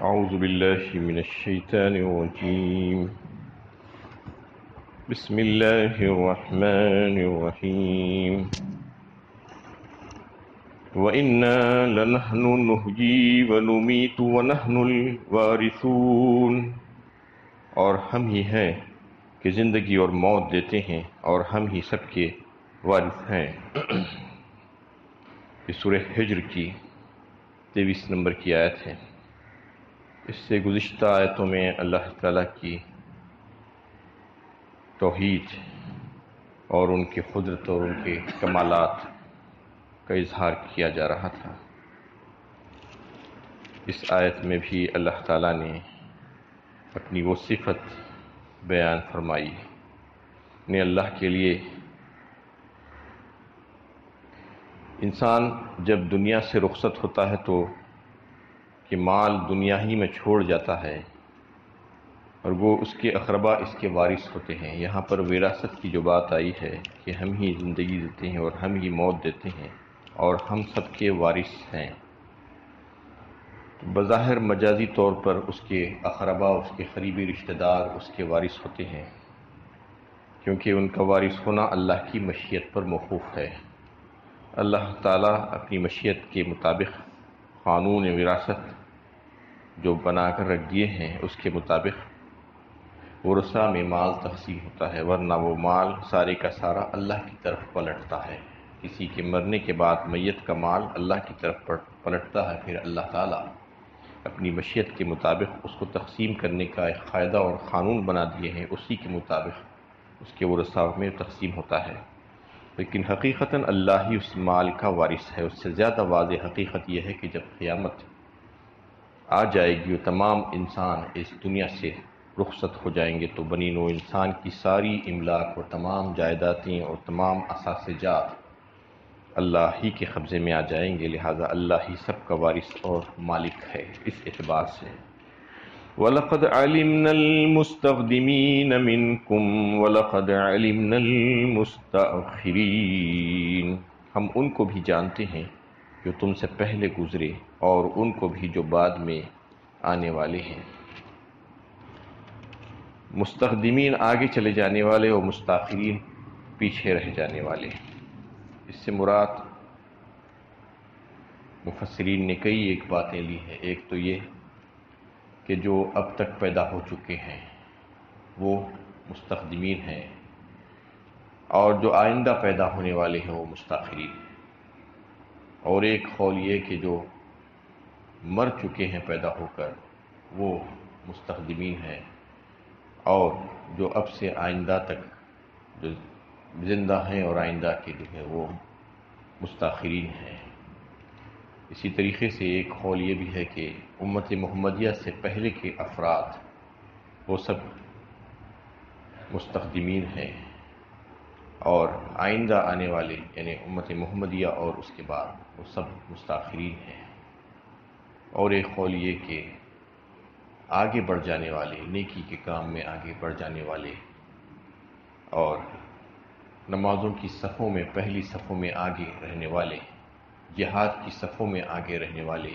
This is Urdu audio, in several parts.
أعوذ بالله من الشيطان الرجيم. بسم الله الرحمن الرحيم. وإنا لنحن نحيي ونميت ونحن الوارثون، اور ہم ہی ہیں کہ زندگی اور موت دیتے ہیں اور ہم ہی سب کے وارث ہیں۔ یہ سورہ ہجر کی 23 نمبر کی آیت ہے۔ اس سے گزشتہ آیتوں میں اللہ تعالیٰ کی توحید اور ان کی قدرت اور ان کے کمالات کا اظہار کیا جا رہا تھا۔ اس آیت میں بھی اللہ تعالیٰ نے اپنی وہ صفت بیان فرمائی نے اللہ کے لیے انسان جب دنیا سے رخصت ہوتا ہے تو کہ مال دنیا ہی میں چھوڑ جاتا ہے اور وہ اس کے اقربا اس کے وارث ہوتے ہیں۔ یہاں پر وراثت کی جو بات آئی ہے کہ ہم ہی زندگی دیتے ہیں اور ہم ہی موت دیتے ہیں اور ہم سب کے وارث ہیں، بظاہر مجازی طور پر اس کے اقربا، اس کے قریبی رشتہ دار اس کے وارث ہوتے ہیں، کیونکہ ان کا وارث ہونا اللہ کی مشیت پر موقوف ہے۔ اللہ تعالیٰ اپنی مشیت کے مطابق قانون وراثت جو بنا کر رکھ دیے ہیں اس کے مطابق ورثہ میں مال تقسیم ہوتا ہے، ورنہ وہ مال سارے کا سارا اللہ کی طرف پلٹتا ہے۔ کسی کے مرنے کے بعد میت کا مال اللہ کی طرف پلٹتا ہے، پھر اللہ تعالیٰ اپنی مشیت کے مطابق اس کو تقسیم کرنے کا ایک قاعدہ اور قانون بنا دیے ہیں، اسی کے مطابق اس کے ورثہ میں تقسیم ہوتا ہے۔ لیکن حقیقتاً اللہ ہی اس مال کا وارث ہے۔ اس سے زیادہ واضح حقیقت یہ ہے کہ جب قیامت آ جائے گی اور تمام انسان اس دنیا سے رخصت ہو جائیں گے تو بنی نوع انسان کی ساری املاک اور تمام جائیدادیں اور تمام اثاث جات اللہ ہی کے قبضے میں آ جائیں گے، لہذا اللہ ہی سب کا وارث اور مالک ہے۔ اس اعتبار سے وَلَقَدْ عَلِمْنَا الْمُسْتَقْدِمِينَ مِنْكُمْ وَلَقَدْ عَلِمْنَا الْمُسْتَأْخِرِينَ، ہم ان کو بھی جانتے ہیں جو تم سے پہلے گزرے اور ان کو بھی جو بعد میں آنے والے ہیں۔ مستقدمین آگے چلے جانے والے اور مستاخرین پیچھے رہ جانے والے۔ اس سے مراد مفسرین نے کئی ایک باتیں لی ہیں۔ ایک تو یہ کہ جو اب تک پیدا ہو چکے ہیں وہ مستقدمین ہیں، اور جو آئندہ پیدا ہونے والے ہیں وہ مستاخرین ہیں۔ اور ایک قول یہ کہ جو مر چکے ہیں پیدا ہو کر وہ مستقدمین ہیں، اور جو اب سے آئندہ تک جو زندہ ہیں اور آئندہ کے جو ہے وہ مستاخرین ہیں۔ اسی طریقے سے ایک قول یہ بھی ہے کہ امت محمدیہ سے پہلے کے افراد وہ سب مستقدمین ہیں، اور آئندہ آنے والے یعنی امت محمدیہ اور اس کے بعد وہ سب مستاخرین ہیں۔ اور ایک قول یہ کہ آگے بڑھ جانے والے، نیکی کے کام میں آگے بڑھ جانے والے اور نمازوں کی صفوں میں پہلی صفوں میں آگے رہنے والے، جہاد کی صفوں میں آگے رہنے والے،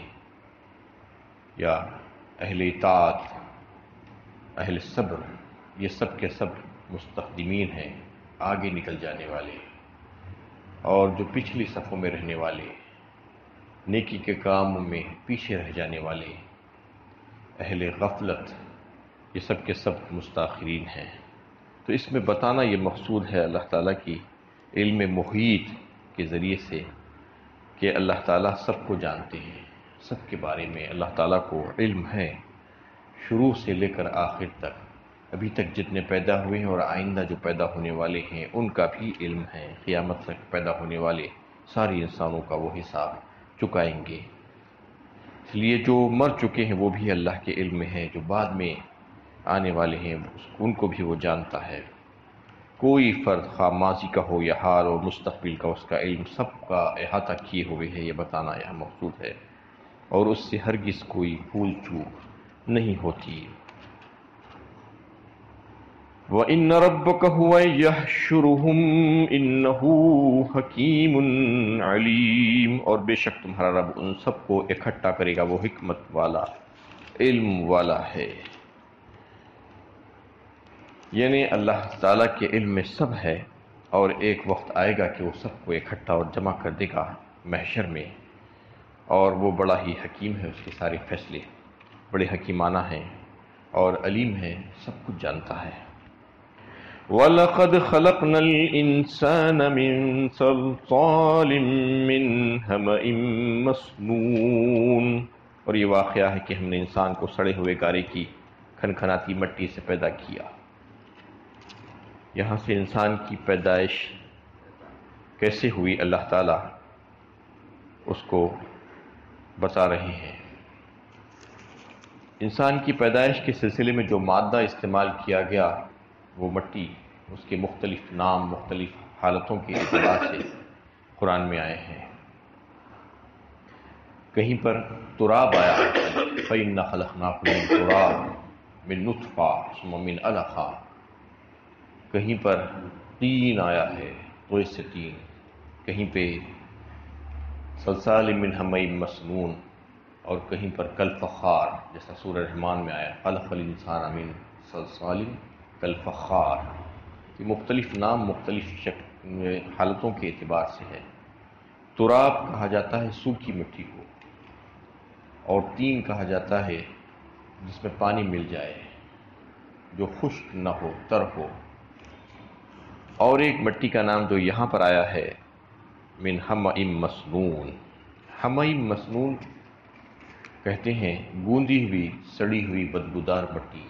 یا اہل اطاعت، اہل صبر، یہ سب کے سب مستقدمین ہیں، آگے نکل جانے والے۔ اور جو پچھلی صفوں میں رہنے والے، نیکی کے کام میں پیچھے رہ جانے والے، اہل غفلت، یہ سب کے سب مستاخرین ہیں۔ تو اس میں بتانا یہ مقصود ہے اللہ تعالیٰ کی علم محیط کے ذریعے سے کہ اللہ تعالیٰ سب کو جانتے ہیں، سب کے بارے میں اللہ تعالیٰ کو علم ہے، شروع سے لے کر آخر تک، ابھی تک جتنے پیدا ہوئے ہیں اور آئندہ جو پیدا ہونے والے ہیں ان کا بھی علم ہے۔ قیامت تک پیدا ہونے والے سارے انسانوں کا وہ حساب چکائیں گے۔ اس لیے جو مر چکے ہیں وہ بھی اللہ کے علم میں ہیں، جو بعد میں آنے والے ہیں ان کو بھی وہ جانتا ہے۔ کوئی فرد خواہ ماضی کا ہو یا حال اور مستقبل کا، اس کا علم سب کا احاطہ کیے ہوئے ہے، یہ بتانا یہاں مقصود ہے، اور اس سے ہرگز کوئی بھول چوک نہیں ہوتی۔ وَإِنَّ رَبَّكَ هُوَ يَحْشُرُهُمْ إِنَّهُ حَكِيمٌ عَلِيمٌ، اور بے شک تمہارا رب ان سب کو اکٹھا کرے گا، وہ حکمت والا علم والا ہے، یعنی اللہ تعالیٰ کے علم میں سب ہے، اور ایک وقت آئے گا کہ وہ سب کو اکٹھا اور جمع کر دے گا محشر میں، اور وہ بڑا ہی حکیم ہے، اس کے سارے فیصلے بڑے حکیمانہ ہیں اور علیم ہے، سب کچھ جانتا ہے۔ وَلَقَدْ خَلَقْنَا الْإِنسَانَ مِنْ صَلْصَالٍ مِّنْ حَمَإٍ مَّسْنُونٍ، اور یہ واقعہ ہے کہ ہم نے انسان کو سڑے ہوئے گارے کی کھنکھناتی مٹی سے پیدا کیا۔ یہاں سے انسان کی پیدائش کیسے ہوئی اللہ تعالیٰ اس کو بتا رہے ہیں۔ انسان کی پیدائش کے سلسلے میں جو مادہ استعمال کیا گیا وہ مٹی، اس کے مختلف نام مختلف حالتوں کے اعتبار سے قرآن میں آئے ہیں۔ کہیں پر تراب آیا ہے، فَإِنَّا خَلَقْنَاكُم مِّن تُرَابٍ مِّن نُطْفَةٍ ثُمَّ مِّن عَلَقَةٍ، کہیں پر طین آیا ہے، طے سے طین، کہیں پہ صلصال من حمإ مسنون، اور کہیں پر کالفخار، جیسا سورہ رحمان میں آیا خلق الانسان من صلصال کالفخار۔ یہ مختلف نام مختلف حالتوں کے اعتبار سے ہے۔ تراب کہا جاتا ہے سوکھی مٹی کو، اور طین کہا جاتا ہے جس میں پانی مل جائے، جو خشک نہ ہو، تر ہو۔ اور ایک مٹی کا نام جو یہاں پر آیا ہے من حمإ مسنون۔ حمإ مسنون کہتے ہیں گوندی ہوئی سڑی ہوئی بدبودار مٹی،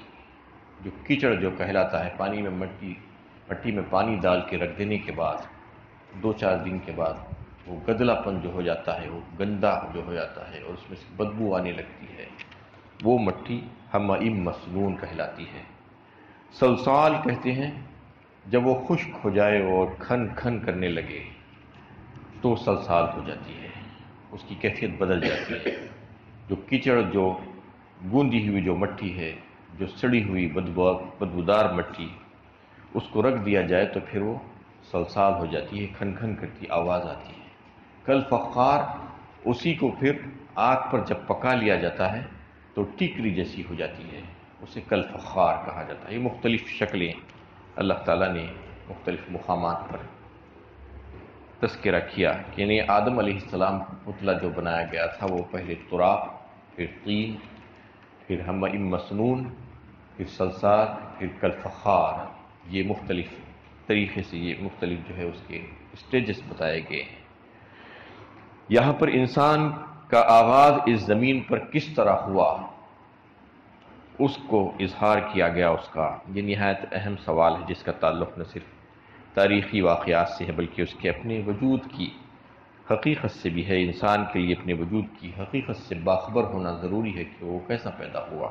جو کیچڑ جو کہلاتا ہے، پانی میں مٹی میں پانی ڈال کے رکھ دینے کے بعد 2-4 دن کے بعد وہ گدلا پن جو ہو جاتا ہے، وہ گندا جو ہو جاتا ہے اور اس میں سے بدبو آنے لگتی ہے، وہ مٹی حمإ مسنون کہلاتی ہے۔ صلصال کہتے ہیں جب وہ خشک ہو جائے اور کھن کھن کرنے لگے تو صلصال ہو جاتی ہے، اس کی کیفیت بدل جاتی ہے۔ جو کیچڑ جو گوندی ہوئی جو مٹی ہے، جو سڑی ہوئی بدبودار مٹی، اس کو رکھ دیا جائے تو پھر وہ صلصال ہو جاتی ہے، کھن کھن کرتی آواز آتی ہے۔ کالفخار، اسی کو پھر آگ پر جب پکا لیا جاتا ہے تو ٹیکری جیسی ہو جاتی ہے، اسے کالفخار کہا جاتا ہے۔ یہ مختلف شکلیں اللہ تعالیٰ نے مختلف مقامات پر تذکرہ کیا کہ یعنی آدم علیہ السلام کا پتلا جو بنایا گیا تھا وہ پہلے تراب، پھر طین، پھر حمإ مسنون، پھر صلصال، پھر کالفخار۔ یہ مختلف طریقے سے یہ مختلف جو ہے اس کے اسٹیجز بتائے گئے ہیں۔ یہاں پر انسان کا آغاز اس زمین پر کس طرح ہوا اس کو اظہار کیا گیا۔ اس کا یہ نہایت اہم سوال ہے جس کا تعلق نہ صرف تاریخی واقعات سے ہے بلکہ اس کے اپنے وجود کی حقیقت سے بھی ہے۔ انسان کے لیے اپنے وجود کی حقیقت سے باخبر ہونا ضروری ہے کہ وہ کیسا پیدا ہوا،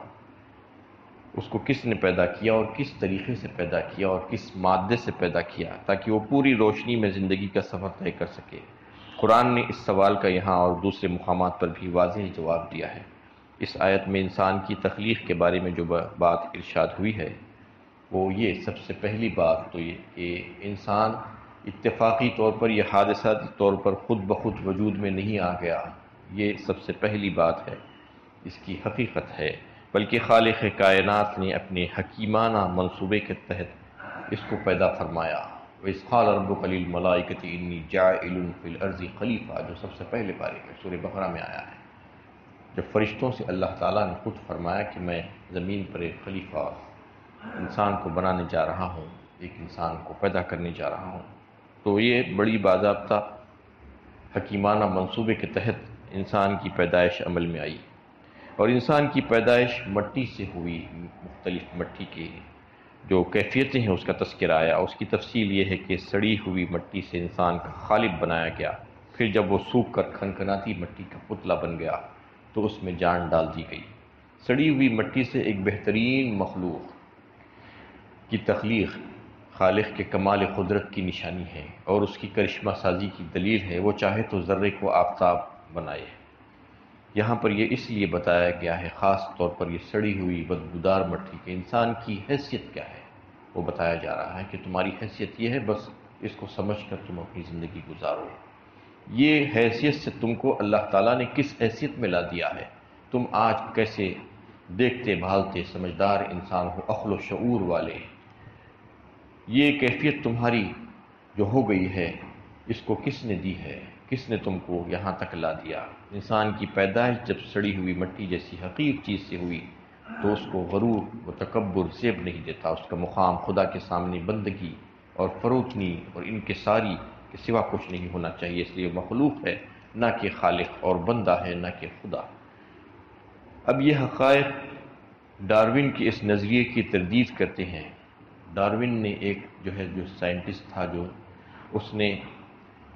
اس کو کس نے پیدا کیا اور کس طریقے سے پیدا کیا اور کس مادے سے پیدا کیا، تاکہ وہ پوری روشنی میں زندگی کا سفر طے کر سکے۔ قرآن نے اس سوال کا یہاں اور دوسرے مقامات پر بھی واضح جواب دیا ہے۔ اس آیت میں انسان کی تخلیق کے بارے میں جو بات ارشاد ہوئی ہے وہ یہ سب سے پہلی بات تو یہ کہ انسان اتفاقی طور پر یا حادثاتی طور پر خود بخود وجود میں نہیں آ گیا، یہ سب سے پہلی بات ہے، اس کی حقیقت ہے، بلکہ خالق کائنات نے اپنے حکیمانہ منصوبے کے تحت اس کو پیدا فرمایا۔ وَإِذْ قَالَ رَبُّكَ لِلْمَلَائِكَةِ إِنِّي جَاعِلٌ فِي الْأَرْضِ خَلِيفَةً، جو سب سے پہلے پارے میں سورہ بقرہ میں آیا ہے، جب فرشتوں سے اللہ تعالیٰ نے خود فرمایا کہ میں زمین پر ایک خلیفہ انسان کو بنانے جا رہا ہوں، ایک انسان کو پیدا کرنے جا رہا ہوں، تو یہ بڑی باضابطہ حکیمانہ منصوبے کے تحت انسان کی پیدائش عمل میں آئی۔ اور انسان کی پیدائش مٹی سے ہوئی، مختلف مٹی کی جو کیفیتیں ہیں اس کا تذکرہ آیا۔ اس کی تفصیل یہ ہے کہ سڑی ہوئی مٹی سے انسان کا خالق بنایا گیا، پھر جب وہ سوکھ کر کھنکھناتی مٹی کا پتلا بن گیا تو اس میں جان ڈال دی گئی۔ سڑی ہوئی مٹی سے ایک بہترین مخلوق کی تخلیق خالق کے کمال قدرت کی نشانی ہے اور اس کی کرشمہ سازی کی دلیل ہے۔ وہ چاہے تو ذرے کو آفتاب بنائے۔ یہاں پر یہ اس لیے بتایا گیا ہے خاص طور پر یہ سڑی ہوئی بدبودار مٹی کہ انسان کی حیثیت کیا ہے، وہ بتایا جا رہا ہے کہ تمہاری حیثیت یہ ہے، بس اس کو سمجھ کر تم اپنی زندگی گزارو۔ یہ حیثیت سے تم کو اللہ تعالیٰ نے کس حیثیت میں لا دیا ہے، تم آج کیسے دیکھتے بھالتے سمجھدار انسان ہو، عقل و شعور والے، یہ کیفیت تمہاری جو ہو گئی ہے اس کو کس نے دی ہے؟ کس نے تم کو یہاں تک لا دیا؟ انسان کی پیدائش جب سڑی ہوئی مٹی جیسی حقیر چیز سے ہوئی تو اس کو غرور و تکبر زیب نہیں دیتا، اس کا مقام خدا کے سامنے بندگی اور فروتنی اور انکساری کے سوا کچھ نہیں ہونا چاہیے، اس لیے مخلوق ہے نہ کہ خالق، اور بندہ ہے نہ کہ خدا۔ اب یہ حقائق ڈارون کی اس نظریے کی تردید کرتے ہیں۔ ڈارون نے ایک جو سائنٹسٹ تھا، جو اس نے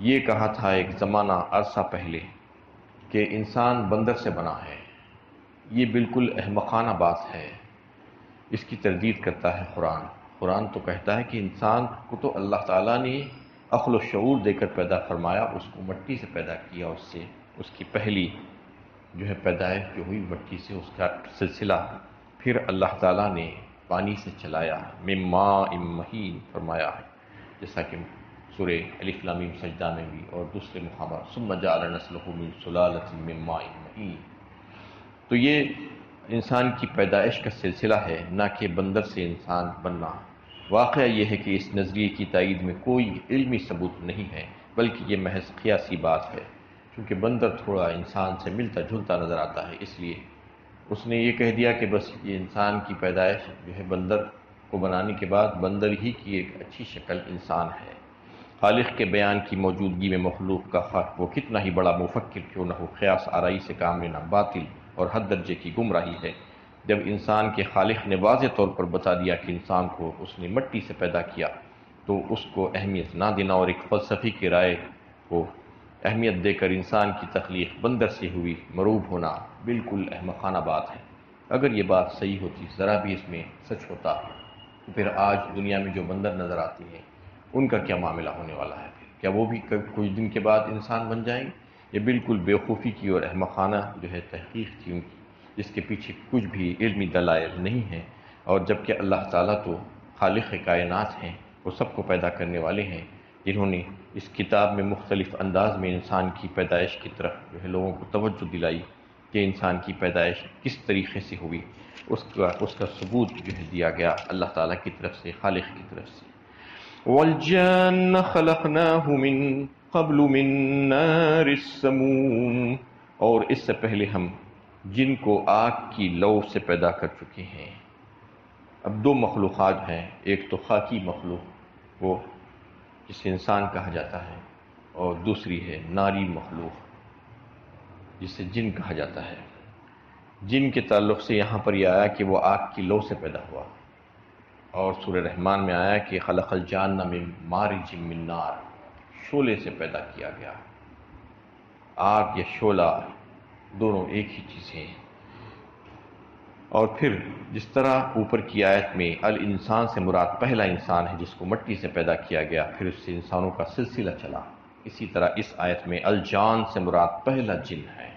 یہ کہا تھا ایک زمانہ عرصہ پہلے کہ انسان بندر سے بنا ہے، یہ بالکل احمقانہ بات ہے۔ اس کی تردید کرتا ہے قرآن۔ قرآن تو کہتا ہے کہ انسان کو تو اللہ تعالیٰ نے عقل و شعور دے کر پیدا فرمایا، اس کو مٹی سے پیدا کیا، اس سے اس کی پہلی پیدائش جو ہوئی مٹی سے، اس کا سلسلہ پھر اللہ تعالیٰ نے پانی سے چلایا، من ماء مہین فرمایا ہے، جیسا کہ سورہ الف لام میم سجدہ میں بھی اور دوسرے مقامات، ثم جعل نسلہ من سلالۃ من ماء مہین۔ تو یہ انسان کی پیدائش کا سلسلہ ہے، نہ کہ بندر سے انسان بننا۔ واقعہ یہ ہے کہ اس نظریے کی تائید میں کوئی علمی ثبوت نہیں ہے، بلکہ یہ محض قیاسی بات ہے، کیونکہ بندر تھوڑا انسان سے ملتا جلتا نظر آتا ہے، اس لیے اس نے یہ کہہ دیا کہ بس یہ انسان کی پیدائش بندر کو بنانے کے بعد بندر ہی کی ایک اچھی شکل انسان ہے۔ خالق کے بیان کی موجودگی میں مخلوق کا خواہ وہ کتنا ہی بڑا مفکر کیوں نہ ہو، قیاس آرائی سے کام لینا باطل اور حد درجے کی گمراہی ہے۔ جب انسان کے خالق نے واضح طور پر بتا دیا کہ انسان کو اس نے مٹی سے پیدا کیا تو اس کو اہمیت نہ دینا اور ایک فلسفی کی رائے کو اہمیت دے کر انسان کی تخلیق بندر سے ہوئی مروب ہونا بالکل احمقانہ بات ہے۔ اگر یہ بات صحیح ہوتی، ذرا بھی اس میں سچ ہوتا، تو پھر آج دنیا میں جو بندر نظر آتے ہیں ان کا کیا معاملہ ہونے والا ہے؟ کیا وہ بھی کچھ دن کے بعد انسان بن جائیں گے؟ یہ بالکل بیوقوفی کی اور احمقانہ تحقیق تھی ان کی، جس کے پیچھے کچھ بھی علمی دلائل نہیں ہیں، اور جبکہ اللہ تعالیٰ تو خالق کائنات ہیں، وہ سب کو پیدا کرنے والے ہیں، جنہوں نے اس کتاب میں مختلف انداز میں انسان کی پیدائش کی طرف لوگوں کو توجہ دلائی کہ انسان کی پیدائش کس طریقے سے ہوئی، اس کا ثبوت دیا گیا اللہ تعالیٰ کی طرف سے، خالق کی طرف سے۔ وَالْجَانَّ خَلَقْنَاهُ مِن قَبْلُ مِن نَارِ السَّمُومِ، اور اس سے پہلے ہم جن کو آگ کی لو سے پیدا کر چکے ہیں۔ اب دو مخلوقات ہیں، ایک تو خاکی مخلوق وہ جسے انسان کہا جاتا ہے، اور دوسری ہے ناری مخلوق جسے جن کہا جاتا ہے۔ جن کے تعلق سے یہاں پر یہ آیا کہ وہ آگ کی لو سے پیدا ہوا، اور سورہ رحمان میں آیا کہ خلق الجان من مارج من نار، شعلے سے پیدا کیا گیا۔ آگ یا شعلہ دونوں ایک ہی چیز ہیں۔ اور پھر جس طرح اوپر کی آیت میں الانسان سے مراد پہلا انسان ہے جس کو مٹی سے پیدا کیا گیا، پھر اس سے انسانوں کا سلسلہ چلا، اسی طرح اس آیت میں الجان سے مراد پہلا جن ہے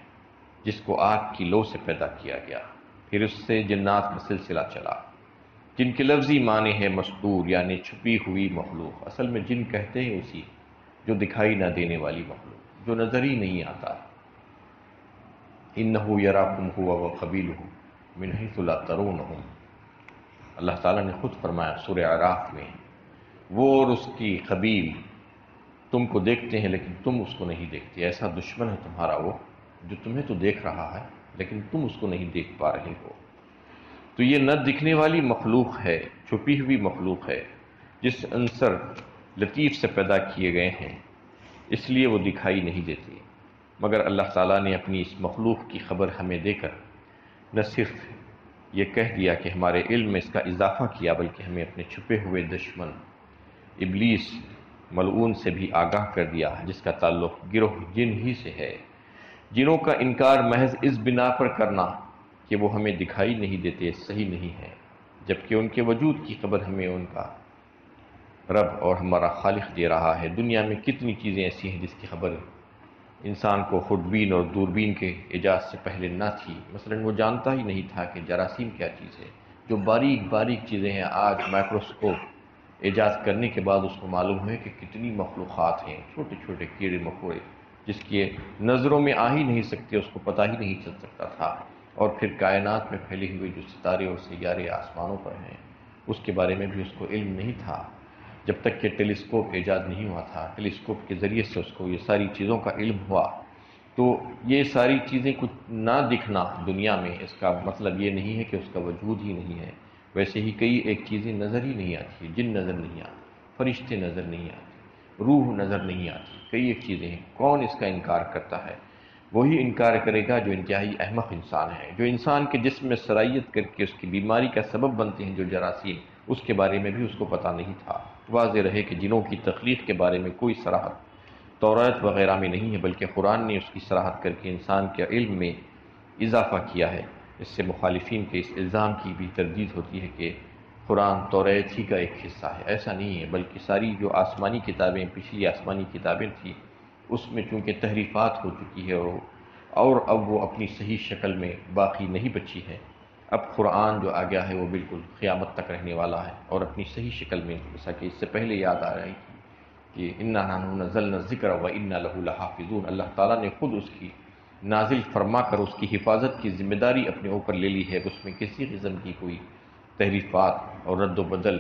جس کو آگ کی لو سے پیدا کیا گیا، پھر اس سے جنات کا سلسلہ چلا، جن کے لفظی معنی ہے مستور، یعنی چھپی ہوئی مخلوق۔ اصل میں جن کہتے ہیں اسی جو دکھائی نہ دینے والی مخلوق، جو نظر ہی نہیں آتا۔ انہ یراکم ہوا وقبیلہ من حیث لا ترونہم، اللہ تعالیٰ نے خود فرمایا سورہ اعراف میں، وہ اور اس کی قبیل تم کو دیکھتے ہیں لیکن تم اس کو نہیں دیکھتے، ایسا دشمن ہے تمہارا وہ جو تمہیں تو دیکھ رہا ہے لیکن تم اس کو نہیں دیکھ پا رہے ہو۔ تو یہ نہ دکھنے والی مخلوق ہے، چھپی ہوئی مخلوق ہے، جس عنصر لطیف سے پیدا کیے گئے ہیں، اس لیے وہ دکھائی نہیں دیتے، مگر اللہ تعالیٰ نے اپنی اس مخلوق کی خبر ہمیں دے کر نہ صرف یہ کہہ دیا کہ ہمارے علم میں اس کا اضافہ کیا، بلکہ ہمیں اپنے چھپے ہوئے دشمن ابلیس ملعون سے بھی آگاہ کر دیا، جس کا تعلق گروہ جن ہی سے ہے۔ جنوں کا انکار محض اس بنا پر کرنا کہ وہ ہمیں دکھائی نہیں دیتے صحیح نہیں ہے، جبکہ ان کے وجود کی خبر ہمیں ان کا رب اور ہمارا خالق دے رہا ہے۔ دنیا میں کتنی چیزیں ایسی ہیں جس کی خبر انسان کو خودبین اور دوربین کے ایجاد سے پہلے نہ تھی۔ مثلا وہ جانتا ہی نہیں تھا کہ جراثیم کیا چیز ہے، جو باریک باریک چیزیں ہیں آج مائکروسکوپ ایجاد کرنے کے بعد اس کو معلوم ہوئے کہ کتنی مخلوقات ہیں، چھوٹے چھوٹے کیڑے مکوڑے جس کے نظروں میں آ ہی نہیں سکتے، اس کو پتہ ہی نہیں چل سکتا تھا۔ اور پھر کائنات میں پھیلے ہوئے جو ستارے اور سیارے آسمانوں پر ہیں اس کے بارے میں بھی اس کو علم نہیں تھا، جب تک کہ ٹیلیسکوپ ایجاد نہیں ہوا تھا۔ ٹیلیسکوپ کے ذریعے سے اس کو یہ ساری چیزوں کا علم ہوا۔ تو یہ ساری چیزیں کچھ نہ دکھنا دنیا میں، اس کا مطلب یہ نہیں ہے کہ اس کا وجود ہی نہیں ہے۔ ویسے ہی کئی ایک چیزیں نظر ہی نہیں آتی، جن نظر نہیں آتے، فرشتے نظر نہیں آتے، روح نظر نہیں آتی، کئی ایک چیزیں ہیں۔ کون اس کا انکار کرتا ہے؟ وہی انکار کرے گا جو انتہائی احمق انسان ہے، جو انسان کے جسم میں سرائیت کر کے اس کی بیماری کا سبب بنتے ہیں جو جراثیم، اس کے بارے میں بھی اس کو پتہ نہیں تھا۔ واضح رہے کہ جنوں کی تخلیق کے بارے میں کوئی صراحت توریت وغیرہ میں نہیں ہے، بلکہ قرآن نے اس کی صراحت کر کے انسان کے علم میں اضافہ کیا ہے۔ اس سے مخالفین کے اس الزام کی بھی تردید ہوتی ہے کہ قرآن توریت ہی کا ایک حصہ ہے۔ ایسا نہیں ہے، بلکہ ساری جو آسمانی کتابیں، پچھلی آسمانی کتابیں تھیں، اس میں چونکہ تحریفات ہو چکی ہے اور اب وہ اپنی صحیح شکل میں باقی نہیں بچی ہے۔ اب قرآن جو آ گیا ہے وہ بالکل قیامت تک رہنے والا ہے اور اپنی صحیح شکل میں، جیسا کہ اس سے پہلے یاد آ رہی تھی کہ انا نحن نزلنا الذکر و انا لہ لحافظون، اللہ تعالیٰ نے خود اس کی نازل فرما کر اس کی حفاظت کی ذمہ داری اپنے اوپر لے لی ہے۔ اس میں کسی قسم کی کوئی تحریفات اور رد و بدل،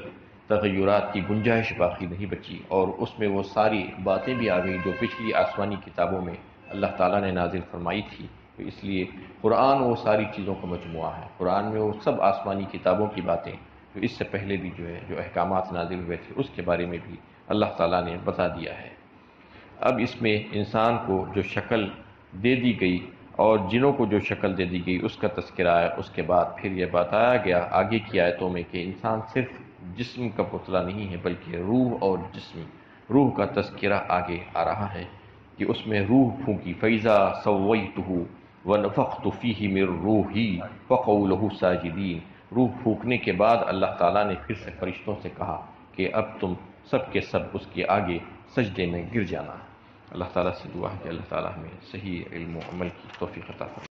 تغیرات کی گنجائش باقی نہیں بچی، اور اس میں وہ ساری باتیں بھی آ گئی جو پچھلی آسمانی کتابوں میں اللہ تعالیٰ نے نازل فرمائی تھی۔ تو اس لیے قرآن وہ ساری چیزوں کا مجموعہ ہے۔ قرآن میں وہ سب آسمانی کتابوں کی باتیں جو اس سے پہلے بھی جو ہے جو احکامات نازل ہوئے تھے اس کے بارے میں بھی اللہ تعالیٰ نے بتا دیا ہے۔ اب اس میں انسان کو جو شکل دے دی گئی اور جنوں کو جو شکل دے دی گئی اس کا تذکرہ ہے، اس کے بعد پھر یہ بتایا گیا آگے کی آیتوں میں کہ انسان صرف جسم کا پتلا نہیں ہے بلکہ روح اور جسم، روح کا تذکرہ آگے آ رہا ہے کہ اس میں روح پھونکی، فَإِذَا سَوَّيْتُهُ وَنَفَخْتُ فِيهِ مِن رُوحِي فَقَعُوا لَهُ سَاجِدِينَ۔ روح پھونکنے کے بعد اللہ تعالیٰ نے پھر سے فرشتوں سے کہا کہ اب تم سب کے سب اس کے آگے سجدے میں گر جانا۔ اللہ تعالیٰ سے دعا ہے کہ اللہ تعالیٰ ہمیں صحیح علم و عمل کی توفیق عطا فرمائے۔